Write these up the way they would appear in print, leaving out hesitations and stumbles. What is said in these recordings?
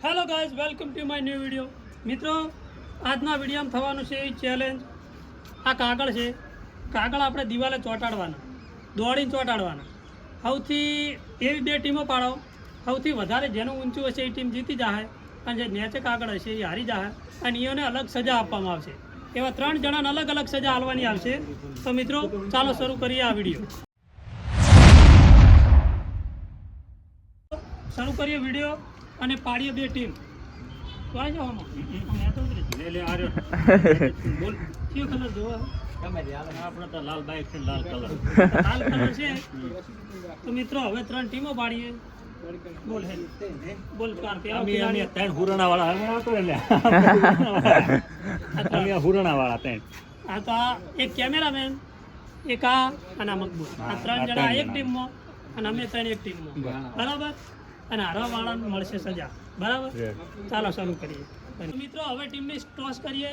Hello guys, welcome to my new video. મિત્રો, આજના વિડીયોમાં થવાનું છે એ ચેલેન્જ. આ કાગળ છે. કાગળ આપણે દિવાલે ચોંટાડવાના, દોડીને ચોંટાડવાના. સૌથી એવી બે ટીમો પાડો, સૌથી વધારે જેનું ઊંચું હશે એ ટીમ જીતી જશે, અને જે નીચે કાગળ હશે એ હારી જશે, અને એને અલગ સજા આપવામાં આવશે. એવા 3 જણાને અલગ અલગ સજા આપવાની આવશે. તો મિત્રો, ચાલો શરૂ કરીએ આ વિડીયો. શરૂ કરીએ વિડીયો અને પાડીએ બે ટીમ. વાય જાવ આમાં. મેં તો ઉતરી લે આ રહ્યો. બોલ કયો કલર જોવા? આપણે તો લાલ બાઈક છે, લાલ કલર. લાલ કલર છે. તો મિત્રો હવે 3 ટીમો પાડીએ. બોલ હે બોલ કાર પેલા અમે 3 હુરણા વાળા હવે તો લે. અમે હુરણા વાળા 3. આ તો એક કેમેરામેન, એક આ અને મકબૂલ. આ 3 જણા એક ટીમમાં અને અમે 3 એક ટીમમાં. બરાબર? અને હારવા વાળાને મળશે સજા. બરાબર? ચાલો શરૂ કરીએ. મિત્રો હવે ટીમની ટોસ કરીએ.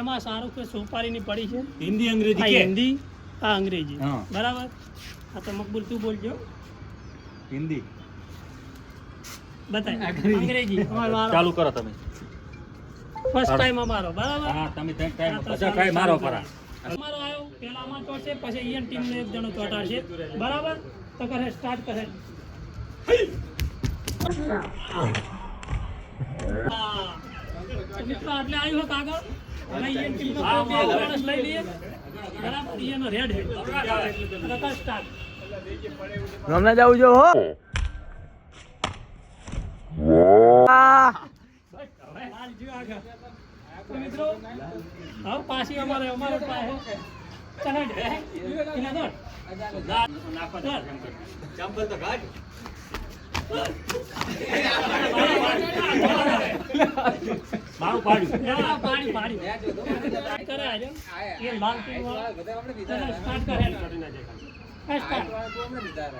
એમાં સારું કે સોપારીની પડી છે. હિન્દી અંગ્રેજી કે હિન્દી, આ અંગ્રેજી. બરાબર? આ તો મકબૂલ તું બોલજો. હિન્દી બતાય. અંગ્રેજી ચાલુ કરો તમે. ફર્સ્ટ ટાઈમ અમારો. બરાબર? હા, તમે ટાઈમ પછી ટ્રાય મારો પરા. અમારો આવ્યો પહેલામાં ચોટશે, પછી ઈયન ટીમને એક જણો ચોટાડશે. બરાબર? તો કરે સ્ટાર્ટ કરે. મિત્રો આટલે આવ્યું કાગળ. હવે ઈયન ટીમનો બે માણસ લઈ લઈએ. બરાબર? ઈયનો રેડ હે. તો સ્ટાર્ટ. રમના જાવું જો હો. મિત્રો હવે પાછી અમારે પાસે ચલાડ એના દોડ નાખો ચંપલ તો ગાડ મારું પાડ્યું પાડી કરે આજો એ લાલ ટીમ વાળા સ્ટાર્ટ કરે સ્ટાર્ટ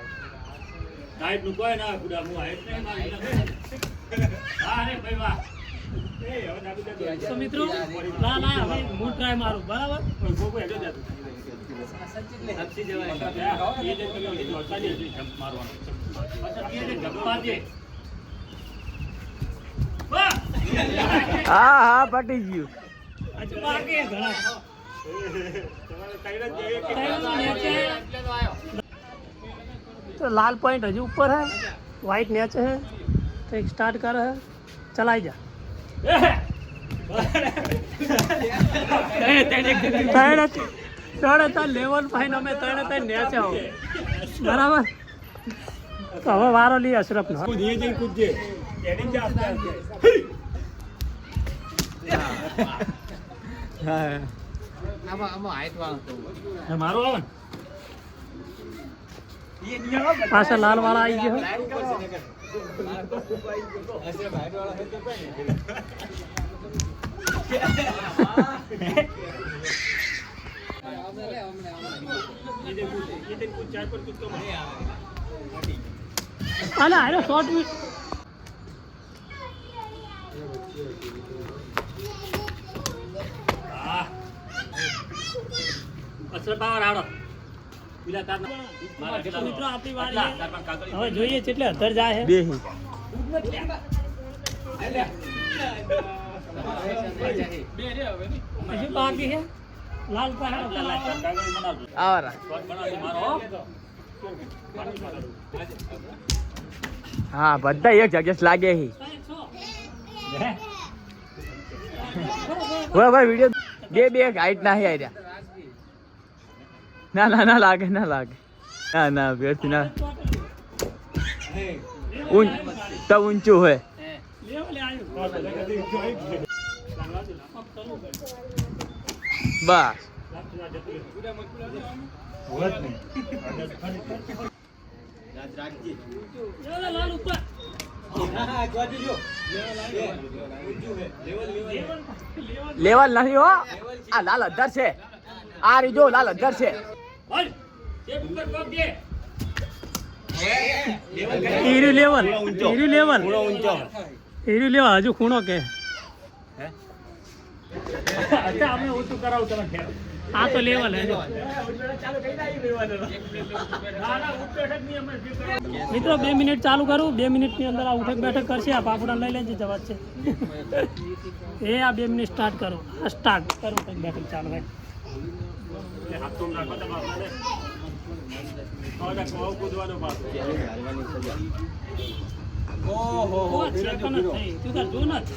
ટાઈપ નું કોઈ ના ગુડા હું આય નહીં મારી અરે ભાઈ વાહ. તો મિત્રો ના ના હવે હું ટ્રાય મારું. બરાબર? ગોગો હેડો જાતું સચ્ચી જવાય એ જે તમે જોતા દે જમ્પ મારવાનો પછી એ જે જમ્પ મારજે. વાહ હા હા પટી ગયું. હજુ બાકી ઘણા તો લાલ પોઈન્ટ હજુ ઉપર है, व्हाइट नीचे है. तो एक स्टार्ट कर है, चलाई जा. લેવલ ફાઈન અમે 3 નેચે આવો. બરાબર? તો હવે વારો લઈએ અશરફ નો. મારો આવે પાછા લાલ વાળા આવી ગયો. અલા આનો શોર્ટ અસર પાવર આવડો. મિત્રો આપણી વાળી હવે જોઈએ કેટલે અધર જાય છે. હજુ બાકી છે. લાલ હા બધા એક જગ્યા લાગે હી. ભાઈ વિડીયો બે હાઈટ ના હે આર્યા. ના ના ના લાગે ના લાગે ના ના વ્યર્થી ના તો ઊંચું હોય. બસ લેવલ નથી હો. આ લાલ અધર છે. આ રીજો લાલ અધર છે. લેવલ હજુ ખૂણો કે અમે ઓછું કરાવું તમે. આ તો લેવલ હે મિત્રો 2 મિનિટ ચાલુ કરું 2 મિનિટની અંદર આ ઉઠક બેઠક કરશે આ પાપડા લઈ લેજે જવાબ છે એ આ 2 મિનિટ સ્ટાર્ટ કરો સ્ટાર્ટ કરો ઉઠક બેઠક ચાલુ ભાઈ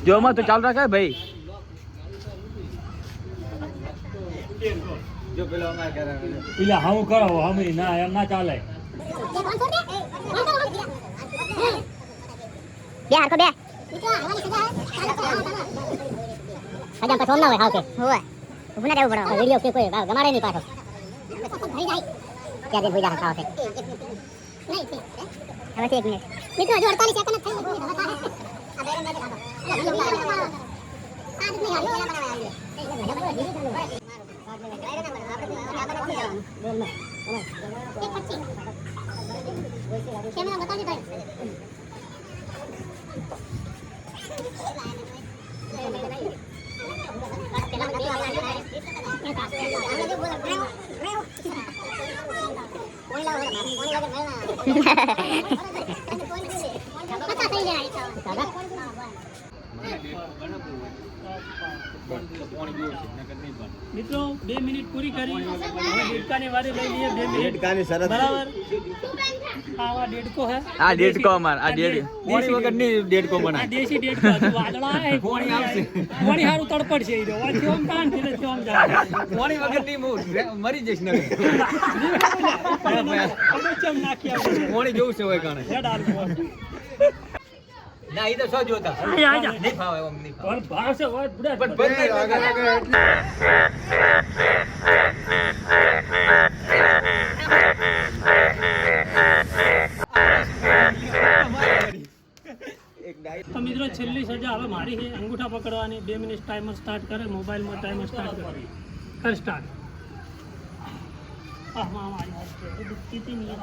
જો માં તો ચાલુ રાખે ભાઈ પેલા હું કરો હમી ના એમ ના ચાલે બે હરખો બે હજામ પાછો ના હોય હાવ કે હોય ઉભું ના રહેવું પડે વિડીયો કે કોઈ ગમાડે નહીં પાછો ક્યાં દે ભૂજા ખાવ છે હવે 1 મિનિટ મિત્રો હજુ 48 સેકન્ડ જ થઈ મિત્રો 2 મિનિટ પૂરી કરી હવે ડેડકાની વારી લઈ લઈએ 2 મિનિટ બરાબર આવા ડેડકો હે આ ડેડકો અમાર આ ડેડ કોણી વગરની ડેડકો આ બનાય દેશી ડેડકો વાદળા હે કોણી આવશે કોણી હારું તડપડ છે ઈ રહ્યો વાથી ઓમ કાન થી થી ઓમ જાય કોણી વગરની મરી જઈશ ને ચમ નાખી આવે કોણી જોવું છે હોય કાણે હેડ આલ ના ઈ તો સો જોતા આજા નહીં ફાવે એમ નહીં ફાવે કોણ ભાવ છે વાત બુડા પણ બંધ તો મિત્રો છેલ્લી સજા હવે મારી છે અંગૂઠા પકડવાની 2 મિનિટ ટાઈમર સ્ટાર્ટ કરે મોબાઈલમાં ટાઈમર સ્ટાર્ટ કરે કર સ્ટાર્ટ આ મામા યાર એ કિતી નહીં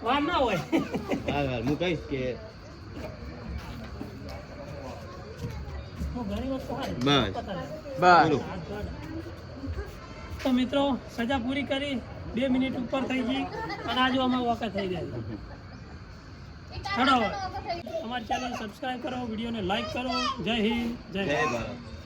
વાર ના હોય હું કહીશ કે હું ઘણી વખત બસ. બસ તો મિત્રો સજા પૂરી કરી 2 મિનિટ ઉપર થઈ ગઈ અને આજુ આમાં વખત થઈ જાય ચડો અમારી ચેનલ સબસ્ક્રાઇબ કરો વિડીયોને લાઈક કરો જય હિન્દ જય ભારત.